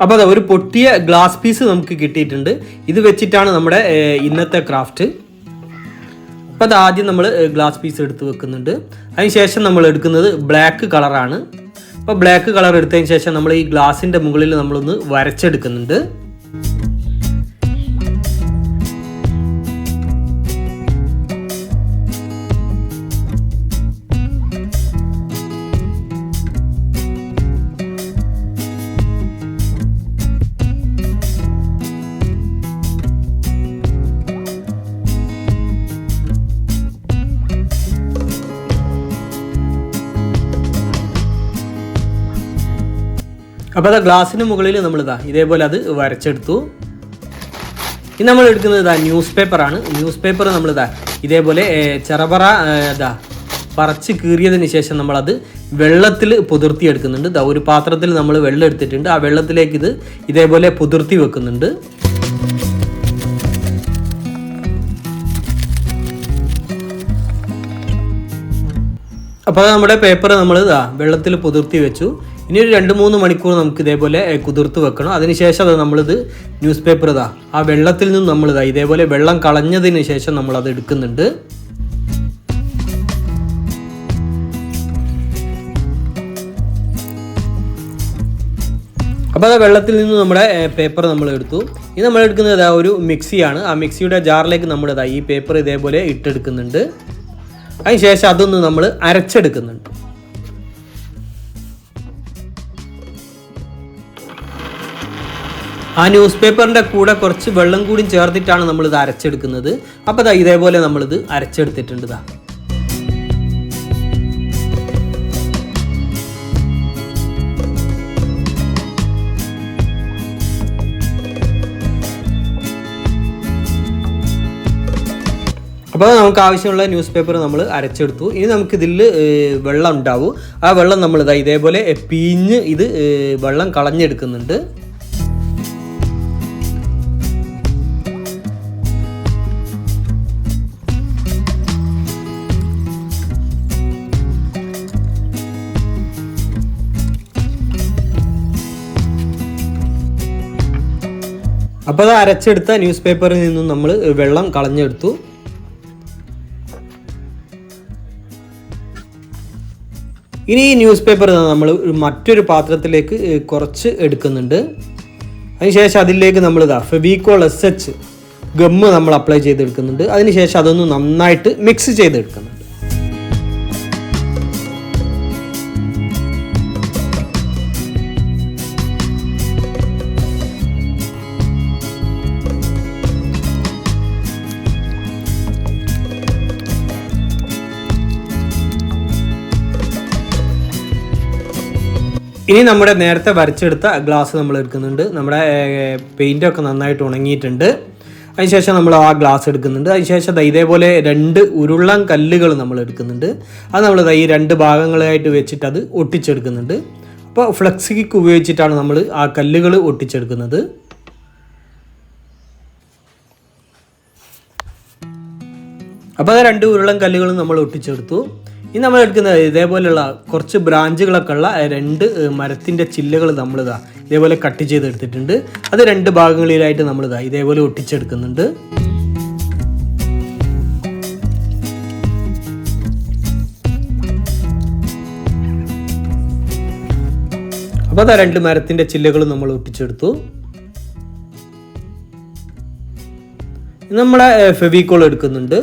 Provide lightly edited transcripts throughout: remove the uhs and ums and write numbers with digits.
അപ്പോൾ അതാ ഒരു പൊട്ടിയ ഗ്ലാസ് പീസ് നമുക്ക് കിട്ടിയിട്ടുണ്ട്. ഇത് വെച്ചിട്ടാണ് നമ്മുടെ ഇന്നത്തെ ക്രാഫ്റ്റ്. അപ്പോൾ അത് ആദ്യം നമ്മൾ ഗ്ലാസ് പീസ് എടുത്ത് വെക്കുന്നുണ്ട്. അതിനുശേഷം നമ്മൾ എടുക്കുന്നത് ബ്ലാക്ക് കളറാണ്. അപ്പോൾ ബ്ലാക്ക് കളർ എടുത്തതിന് ശേഷം നമ്മൾ ഈ ഗ്ലാസിൻ്റെ മുകളിൽ നമ്മളൊന്ന് വരച്ചെടുക്കുന്നുണ്ട്. അപ്പോൾ അത് ഗ്ലാസിന് മുകളിൽ നമ്മളിതാ ഇതേപോലെ അത് വരച്ചെടുത്തു. ഇനി നമ്മൾ എടുക്കുന്നത് ന്യൂസ് പേപ്പറാണ്. ന്യൂസ് പേപ്പർ നമ്മളിതാ ഇതേപോലെ ചെറപറ പറിച്ച് കീറിയതിന് ശേഷം നമ്മളത് വെള്ളത്തിൽ പുതിർത്തി എടുക്കുന്നുണ്ട്. ഒരു പാത്രത്തിൽ നമ്മൾ വെള്ളം എടുത്തിട്ടുണ്ട്. ആ വെള്ളത്തിലേക്ക് ഇത് ഇതേപോലെ പുതിർത്തി വെക്കുന്നുണ്ട്. അപ്പോൾ നമ്മുടെ പേപ്പർ നമ്മൾ വെള്ളത്തിൽ പുതിർത്തി വെച്ചു. ഇനി ഒരു 2-3 മണിക്കൂർ നമുക്ക് ഇതേപോലെ കുതിർത്ത് വെക്കണം. അതിനുശേഷം അത് നമ്മളിത് ന്യൂസ് പേപ്പർ ആ വെള്ളത്തിൽ നിന്ന് നമ്മളിതാ ഇതേപോലെ വെള്ളം കളഞ്ഞതിന് ശേഷം നമ്മളത് എടുക്കുന്നുണ്ട്. അപ്പോൾ അത് വെള്ളത്തിൽ നിന്ന് നമ്മുടെ പേപ്പർ നമ്മൾ എടുത്തു. ഇനി നമ്മൾ എടുക്കുന്നത് ഒരു മിക്സിയാണ്. ആ മിക്സിയുടെ ജാറിലേക്ക് നമ്മൾ ഈ പേപ്പർ ഇതേപോലെ ഇട്ടെടുക്കുന്നുണ്ട്. അതിനുശേഷം അതൊന്ന് നമ്മൾ അരച്ചെടുക്കുന്നുണ്ട്. ആ ന്യൂസ് പേപ്പറിൻ്റെ കൂടെ കുറച്ച് വെള്ളം കൂടി ചേർത്തിട്ടാണ് നമ്മളിത് അരച്ചെടുക്കുന്നത്. അപ്പോൾ ഇതേപോലെ നമ്മളിത് അരച്ചെടുത്തിട്ടുണ്ട്. അപ്പോൾ നമുക്ക് ആവശ്യമുള്ള ന്യൂസ് പേപ്പർ നമ്മൾ അരച്ചെടുത്തു. ഇനി നമുക്കിതിൽ വെള്ളം ഉണ്ടാവും. ആ വെള്ളം നമ്മളിതാ ഇതേപോലെ പിഴിഞ്ഞ് ഇത് വെള്ളം കളഞ്ഞെടുക്കുന്നുണ്ട്. അപ്പോൾ അത് അരച്ചെടുത്ത ന്യൂസ് പേപ്പറിൽ നിന്നും നമ്മൾ വെള്ളം കളഞ്ഞെടുത്തു. ഇനി ഈ ന്യൂസ് പേപ്പർ നമ്മൾ മറ്റൊരു പാത്രത്തിലേക്ക് കുറച്ച് എടുക്കുന്നുണ്ട്. അതിനുശേഷം അതിലേക്ക് നമ്മൾ ഫെവിക്കോൾ SH ഗമ്മ് നമ്മൾ അപ്ലൈ ചെയ്തെടുക്കുന്നുണ്ട്. അതിനുശേഷം അതൊന്ന് നന്നായിട്ട് മിക്സ് ചെയ്തെടുക്കുന്നുണ്ട്. ഇനി നമ്മുടെ നേരത്തെ വരച്ചെടുത്ത ഗ്ലാസ് നമ്മൾ എടുക്കുന്നുണ്ട്. നമ്മുടെ പെയിൻ്റൊക്കെ നന്നായിട്ട് ഉണങ്ങിയിട്ടുണ്ട്. അതിനുശേഷം നമ്മൾ ആ ഗ്ലാസ് എടുക്കുന്നുണ്ട്. അതിനുശേഷം ഇതേപോലെ 2 ഉരുളൻ കല്ലുകൾ നമ്മൾ എടുക്കുന്നുണ്ട്. അത് നമ്മൾ ഈ 2 ഭാഗങ്ങളായിട്ട് വെച്ചിട്ട് അത് ഒട്ടിച്ചെടുക്കുന്നുണ്ട്. അപ്പോൾ ഫ്ലെക്സ് കിക്ക് ഉപയോഗിച്ചിട്ടാണ് നമ്മൾ ആ കല്ലുകൾ ഒട്ടിച്ചെടുക്കുന്നത്. അപ്പോൾ അത് 2 ഉരുളൻ കല്ലുകൾ നമ്മൾ ഒട്ടിച്ചെടുത്തു. ഇനി നമ്മൾ എടുക്കുന്നത് ഇതേപോലെയുള്ള കുറച്ച് ബ്രാഞ്ചുകളൊക്കെ ഉള്ള 2 മരത്തിൻ്റെ ചില്ലകൾ നമ്മളിതാ ഇതേപോലെ കട്ട് ചെയ്തെടുത്തിട്ടുണ്ട്. അത് 2 ഭാഗങ്ങളിലായിട്ട് നമ്മളിതാ ഇതേപോലെ ഒട്ടിച്ചെടുക്കുന്നുണ്ട്. അപ്പോൾ അതാ 2 മരത്തിൻ്റെ ചില്ലകൾ നമ്മൾ ഒട്ടിച്ചെടുത്തു. നമ്മളെ ഫെവിക്കോൾ എടുക്കുന്നുണ്ട്.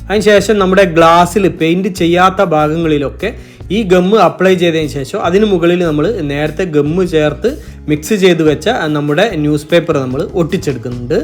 അതിനുശേഷം നമ്മുടെ ഗ്ലാസ്സിൽ പെയിൻറ് ചെയ്യാത്ത ഭാഗങ്ങളിലൊക്കെ ഈ ഗമ്മ് അപ്ലൈ ചെയ്തതിന് ശേഷം അതിന് മുകളിൽ നമ്മൾ നേരത്തെ ഗമ്മ് ചേർത്ത് മിക്സ് ചെയ്ത് വെച്ച നമ്മുടെ ന്യൂസ് പേപ്പർ നമ്മൾ ഒട്ടിച്ചെടുക്കുന്നുണ്ട്.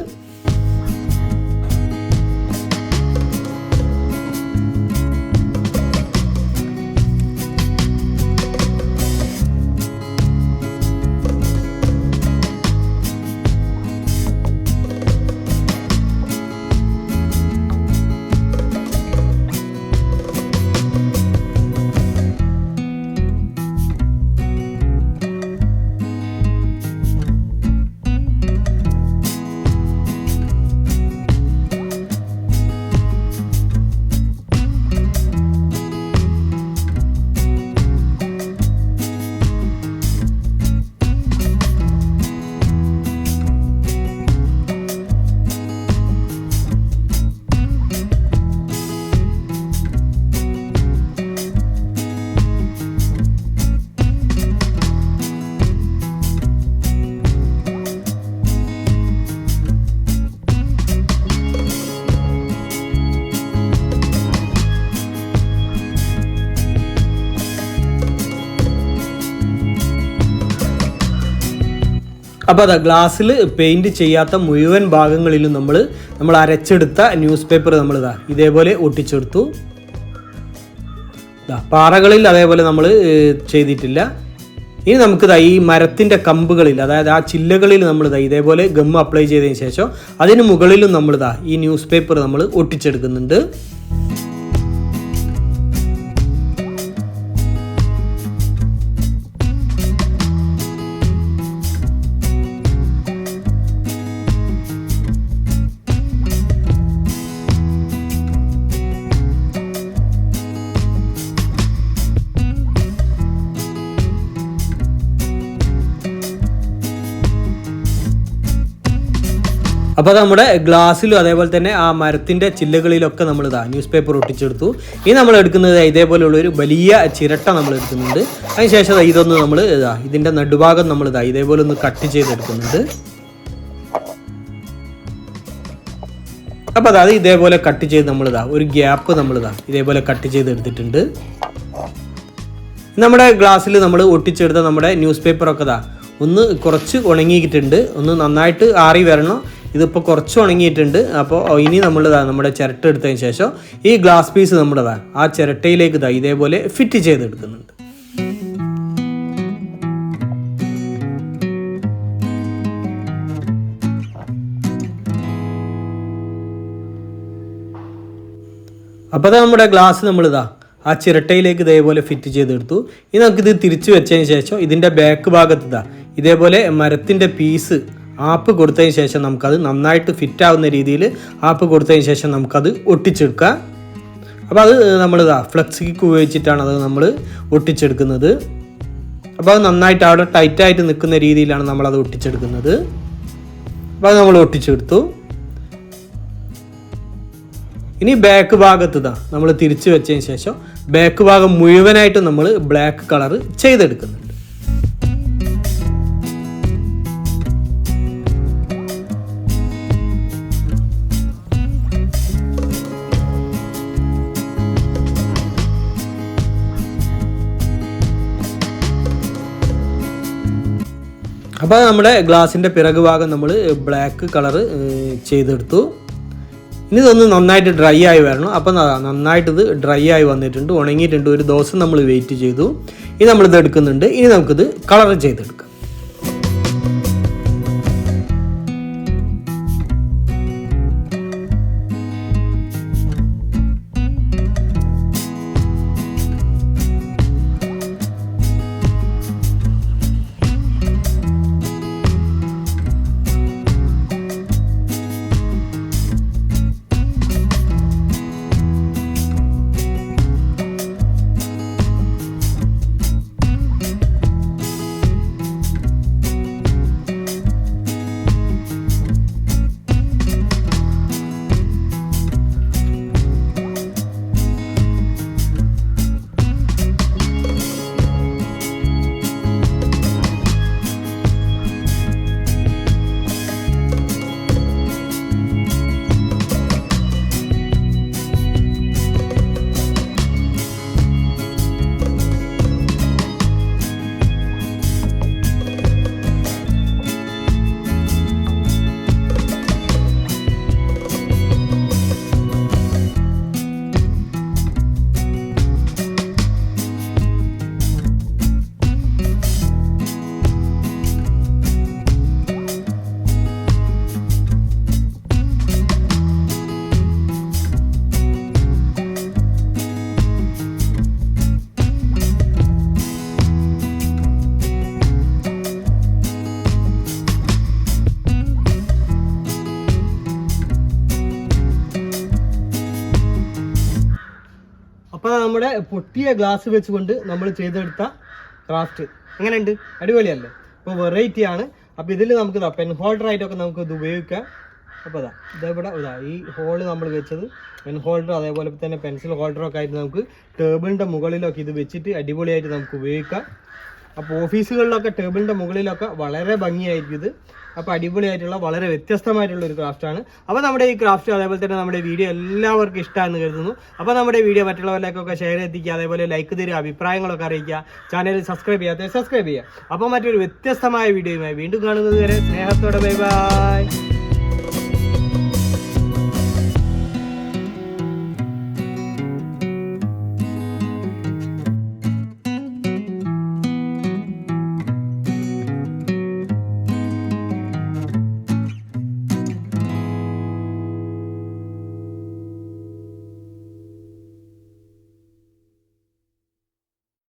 അപ്പോൾ അതാ ഗ്ലാസ്സിൽ പെയിൻറ്റ് ചെയ്യാത്ത മുഴുവൻ ഭാഗങ്ങളിലും നമ്മൾ അരച്ചെടുത്ത ന്യൂസ് പേപ്പർ നമ്മളിതാ ഇതേപോലെ ഒട്ടിച്ചെടുത്തു. പാറകളിൽ അതേപോലെ നമ്മൾ ചെയ്തിട്ടില്ല. ഇനി നമുക്കിതാ ഈ മരത്തിൻ്റെ കമ്പുകളിൽ, അതായത് ആ ചില്ലകളിൽ നമ്മളിതാ ഇതേപോലെ ഗം അപ്ലൈ ചെയ്തതിന് ശേഷം അതിന് മുകളിലും നമ്മളിതാ ഈ ന്യൂസ് പേപ്പർ നമ്മൾ ഒട്ടിച്ചെടുക്കുന്നുണ്ട്. അപ്പോൾ നമ്മുടെ ഗ്ലാസ്സിലും അതേപോലെ തന്നെ ആ മരത്തിൻ്റെ ചില്ലകളിലൊക്കെ നമ്മളിതാ ന്യൂസ് പേപ്പർ ഒട്ടിച്ചെടുത്തു. ഇനി നമ്മൾ എടുക്കുന്നത് ഇതേപോലെയുള്ളൊരു വലിയ ചിരട്ട നമ്മൾ എടുക്കുന്നുണ്ട്. അതിനുശേഷം ഇതൊന്ന് നമ്മൾ ഇതിൻ്റെ നടുഭാഗം നമ്മളിതാ ഇതേപോലെ ഒന്ന് കട്ട് ചെയ്തെടുക്കുന്നുണ്ട്. അപ്പോൾ അതായത് ഇതേപോലെ കട്ട് ചെയ്ത് നമ്മളിതാ ഒരു ഗ്യാപ്പ് നമ്മളിതാ ഇതേപോലെ കട്ട് ചെയ്തെടുത്തിട്ടുണ്ട്. നമ്മുടെ ഗ്ലാസ്സിൽ നമ്മൾ ഒട്ടിച്ചെടുത്ത നമ്മുടെ ന്യൂസ് പേപ്പറൊക്കെ ഒന്ന് കുറച്ച് ഉണങ്ങിയിട്ടുണ്ട്. ഒന്ന് നന്നായിട്ട് ആറി വരണം. ഇതിപ്പോൾ കുറച്ച് ഉണങ്ങിയിട്ടുണ്ട്. അപ്പോൾ ഇനി നമ്മുടെ ചിരട്ട എടുത്തതിന് ശേഷം ഈ ഗ്ലാസ് പീസ് ആ ചിരട്ടയിലേക്ക് ഇതേപോലെ ഫിറ്റ് ചെയ്തെടുക്കുന്നുണ്ട്. അപ്പോൾ നമ്മുടെ ഗ്ലാസ് ആ ചിരട്ടയിലേക്ക് ഇതേപോലെ ഫിറ്റ് ചെയ്തെടുത്തു. ഇനി നമുക്കിത് തിരിച്ചു വെച്ചതിന് ശേഷം ഇതിൻ്റെ ബാക്ക് ഭാഗത്ത് ഇതേപോലെ മരത്തിൻ്റെ പീസ് ആപ്പ് കൊടുത്തതിന് ശേഷം നമുക്കത് നന്നായിട്ട് ഫിറ്റ് ആവുന്ന രീതിയിൽ ആപ്പ് കൊടുത്തതിന് ശേഷം നമുക്കത് ഒട്ടിച്ചെടുക്കാം. അപ്പോൾ അത് ഫ്ലെക്സ് കിക്ക് ഉപയോഗിച്ചിട്ടാണ് അത് നമ്മൾ ഒട്ടിച്ചെടുക്കുന്നത്. അപ്പോൾ അത് നന്നായിട്ട് അവിടെ ടൈറ്റായിട്ട് നിൽക്കുന്ന രീതിയിലാണ് നമ്മളത് ഒട്ടിച്ചെടുക്കുന്നത്. അപ്പോൾ അത് നമ്മൾ ഒട്ടിച്ചെടുത്തു. ഇനി ബാക്ക് ഭാഗത്ത് നമ്മൾ തിരിച്ചു വെച്ചതിന് ശേഷം ബാക്ക് ഭാഗം മുഴുവനായിട്ട് നമ്മൾ ബ്ലാക്ക് കളർ ചെയ്തെടുക്കുന്നുണ്ട്. അപ്പോൾ നമ്മുടെ ഗ്ലാസിൻ്റെ പിറകു ഭാഗം നമ്മൾ ബ്ലാക്ക് കളറ് ചെയ്തെടുത്തു. ഇനി ഇതൊന്ന് നന്നായിട്ട് ഡ്രൈ ആയി വരണം. അപ്പോൾ നന്നായിട്ടിത് ഡ്രൈ ആയി വന്നിട്ടുണ്ട്, ഉണങ്ങിയിട്ടുണ്ട്. ഒരു ദിവസം നമ്മൾ വെയിറ്റ് ചെയ്തു. ഇനി നമ്മളിത് എടുക്കുന്നുണ്ട്. ഇനി നമുക്കിത് കളർ ചെയ്തെടുക്കാം. അപ്പോൾ നമ്മുടെ പൊട്ടിയ ഗ്ലാസ് വെച്ചുകൊണ്ട് നമ്മൾ ചെയ്തെടുത്ത ക്രാഫ്റ്റ് എങ്ങനെയുണ്ട്? അടിപൊളിയല്ലേ? അപ്പോൾ വെറൈറ്റി ആണ്. അപ്പോൾ ഇതിൽ നമുക്ക് പെൻ ഹോൾഡർ ആയിട്ടൊക്കെ നമുക്ക് ഇത് ഉപയോഗിക്കാം. അപ്പോൾ ഇതേപോലെ ഈ ഹോള് നമ്മൾ വെച്ചത് പെൻ ഹോൾഡർ, അതേപോലെ തന്നെ പെൻസിൽ ഹോൾഡറൊക്കെ ആയിട്ട് നമുക്ക് ടേബിളിൻ്റെ മുകളിലൊക്കെ ഇത് വെച്ചിട്ട് അടിപൊളിയായിട്ട് നമുക്ക് ഉപയോഗിക്കാം. അപ്പോൾ ഓഫീസുകളിലൊക്കെ ടേബിളിൻ്റെ മുകളിലൊക്കെ വളരെ ഭംഗിയായിരിക്കും ഇത്. അപ്പോൾ അടിപൊളിയായിട്ടുള്ള വളരെ വ്യത്യസ്തമായിട്ടുള്ള ഒരു ക്രാഫ്റ്റാണ്. അപ്പോൾ നമ്മുടെ ഈ ക്രാഫ്റ്റ് അതേപോലെ തന്നെ നമ്മുടെ വീഡിയോ എല്ലാവർക്കും ഇഷ്ടമാണെന്ന് കരുതുന്നു. അപ്പോൾ നമ്മുടെ വീഡിയോ മറ്റുള്ളവരിലേക്കൊക്കെ ഷെയർ എത്തിക്കുക, അതേപോലെ ലൈക്ക് തരിക, അഭിപ്രായങ്ങളൊക്കെ അറിയിക്കുക, ചാനൽ സബ്സ്ക്രൈബ് ചെയ്യാത്ത സബ്സ്ക്രൈബ് ചെയ്യുക. അപ്പോൾ മറ്റൊരു വ്യത്യസ്തമായ വീഡിയോയുമായി വീണ്ടും കാണുന്നത് വരെ സ്നേഹത്തോടെ ബൈ ബൈ.